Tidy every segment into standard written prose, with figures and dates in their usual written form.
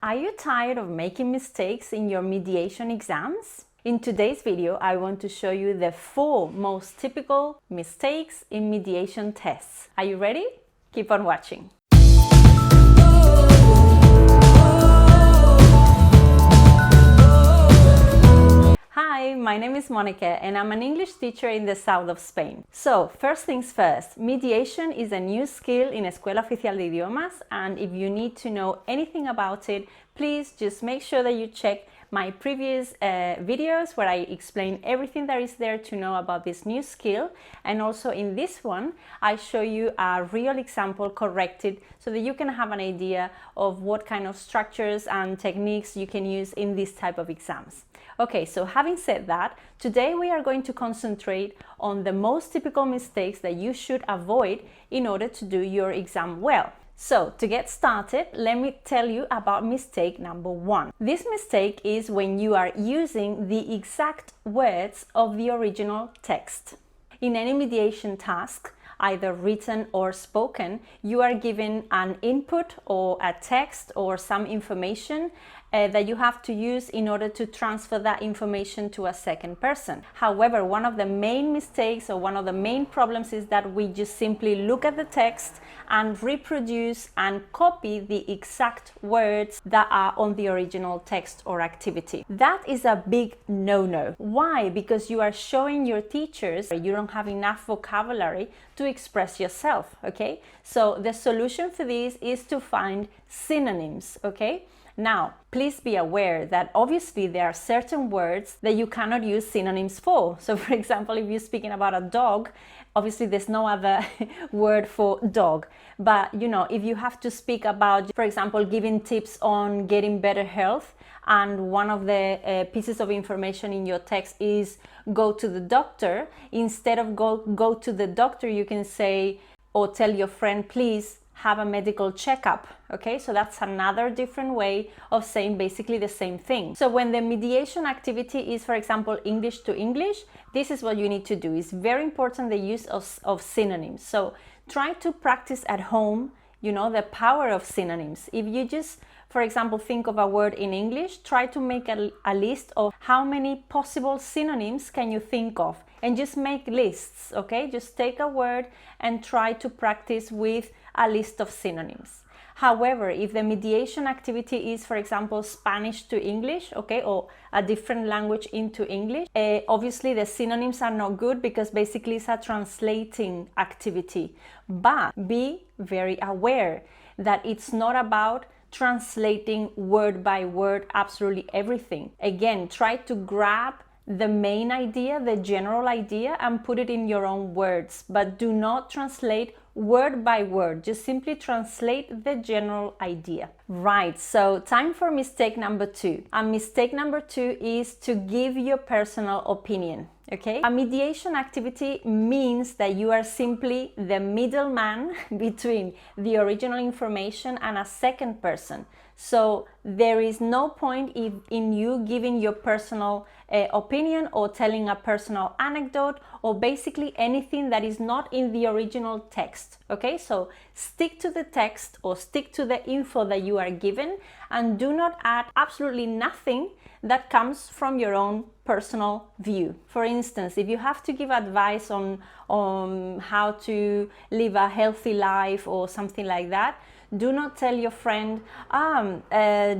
Are you tired of making mistakes in your mediation exams? In today's video, I want to show you the 4 most typical mistakes in mediation tests. Are you ready? Keep on watching. Hi, my name is Mónica and I'm an English teacher in the south of Spain. So, first things first, mediation is a new skill in Escuela Oficial de Idiomas, and if you need to know anything about it, please just make sure that you check my previous videos where I explain everything there is there to know about this new skill, and also in this one I show you a real example corrected so that you can have an idea of what kind of structures and techniques you can use in this type of exams. Okay, so having said that, today we are going to concentrate on the most typical mistakes that you should avoid in order to do your exam well. So, to get started, let me tell you about mistake number 1. This mistake is when you are using the exact words of the original text. In any mediation task, either written or spoken, you are given an input or a text or some information that you have to use in order to transfer that information to a second person. However, one of the main mistakes or one of the main problems is that we just simply look at the text and reproduce and copy the exact words that are on the original text or activity. That is a big no-no. Why? Because you are showing your teachers you don't have enough vocabulary to express yourself, okay? So the solution for this is to find synonyms, okay? Now, please be aware that obviously there are certain words that you cannot use synonyms for. So for example, if you're speaking about a dog, obviously there's no other word for dog. But you know, if you have to speak about, for example, giving tips on getting better health, and one of the pieces of information in your text is go to the doctor, instead of go to the doctor, you can say or tell your friend, please have a medical checkup. Okay, so that's another different way of saying basically the same thing. So when the mediation activity is, for example, English to English, this is what you need to do. It's very important the use of synonyms. So try to practice at home, you know, the power of synonyms. If you just, for example, think of a word in English, try to make a list of how many possible synonyms can you think of, and just make lists, okay? Just take a word and try to practice with a list of synonyms. However, if the mediation activity is, for example, Spanish to English, okay, or a different language into English, obviously the synonyms are not good because basically it's a translating activity. But be very aware that it's not about translating word by word absolutely everything. Again, try to grab the main idea, the general idea, and put it in your own words, but do not translate word by word. Just simply translate the general idea. Right, so time for mistake number 2. And mistake number 2 is to give your personal opinion. Okay? A mediation activity means that you are simply the middleman between the original information and a second person. So there is no point in you giving your personal opinion or telling a personal anecdote or basically anything that is not in the original text. Okay, so stick to the text or stick to the info that you are given, and do not add absolutely nothing that comes from your own personal view. For instance, if you have to give advice on how to live a healthy life or something like that, do not tell your friend,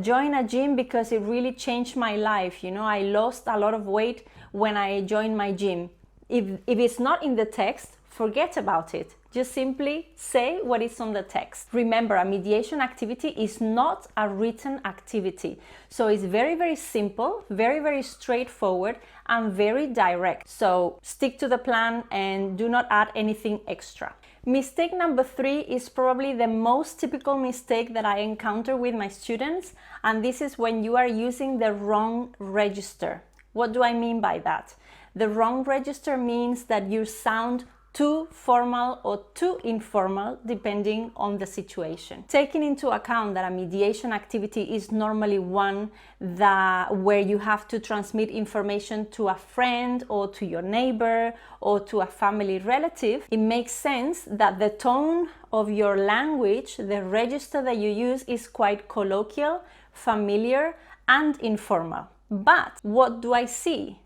join a gym because it really changed my life. You know, I lost a lot of weight when I joined my gym. If it's not in the text, forget about it. Just simply say what is on the text. Remember, a mediation activity is not a written activity. So it's very, very simple, very, very straightforward, and very direct. So stick to the plan and do not add anything extra. Mistake number 3 is probably the most typical mistake that I encounter with my students, and this is when you are using the wrong register. What do I mean by that? The wrong register means that you sound too formal or too informal depending on the situation. Taking into account that a mediation activity is normally one where you have to transmit information to a friend or to your neighbor or to a family relative, it makes sense that the tone of your language, the register that you use, is quite colloquial, familiar, and informal. But what do I see?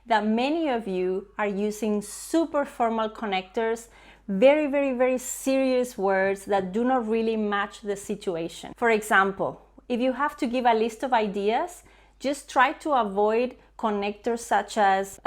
That many of you are using super formal connectors, very, very, very serious words that do not really match the situation. For example, if you have to give a list of ideas, just try to avoid connectors such as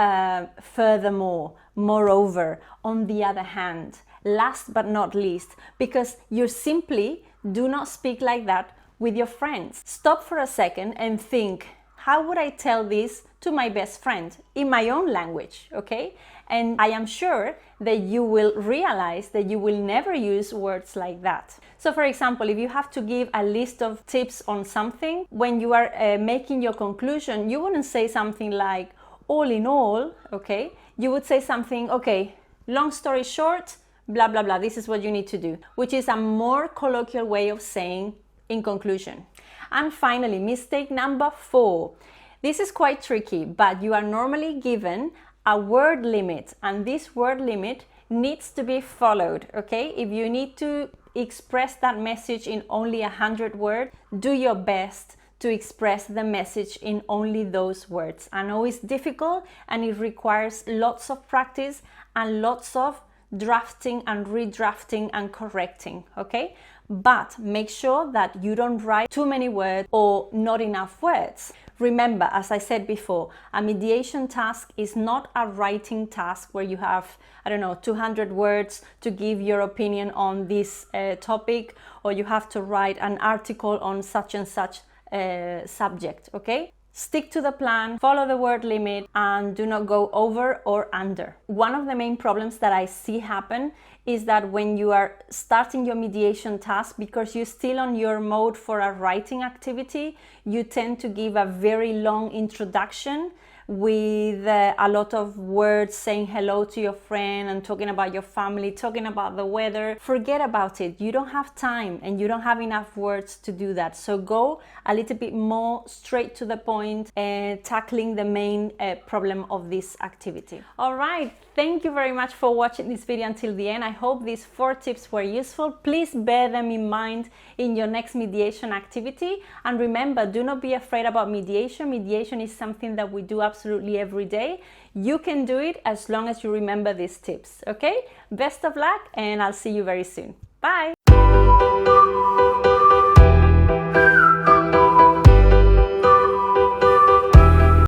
furthermore, moreover, on the other hand, last but not least, because you simply do not speak like that with your friends. Stop for a second and think, how would I tell this to my best friend in my own language, okay? And I am sure that you will realize that you will never use words like that. So for example, if you have to give a list of tips on something, when you are making your conclusion, you wouldn't say something like, all in all, okay? You would say something, okay, long story short, blah, blah, blah, this is what you need to do, which is a more colloquial way of saying in conclusion. And finally, mistake number 4. This is quite tricky, but you are normally given a word limit, and this word limit needs to be followed, okay? If you need to express that message in only 100 words, do your best to express the message in only those words. I know it's difficult and it requires lots of practice and lots of drafting and redrafting and correcting, okay? But make sure that you don't write too many words or not enough words. Remember, as I said before, a mediation task is not a writing task where you have, 200 words to give your opinion on this topic, or you have to write an article on such and such subject, okay? Stick to the plan, follow the word limit, and do not go over or under. One of the main problems that I see happen is that when you are starting your mediation task, because you're still on your mode for a writing activity, you tend to give a very long introduction with a lot of words, saying hello to your friend and talking about your family, talking about the weather. Forget about it. You don't have time and you don't have enough words to do that. So go a little bit more straight to the point and tackling the main problem of this activity. All right, thank you very much for watching this video until the end. I hope these 4 tips were useful. Please bear them in mind in your next mediation activity. And remember, do not be afraid about mediation. Mediation is something that we do absolutely every day. You can do it as long as you remember these tips, okay? Best of luck, and I'll see you very soon. Bye!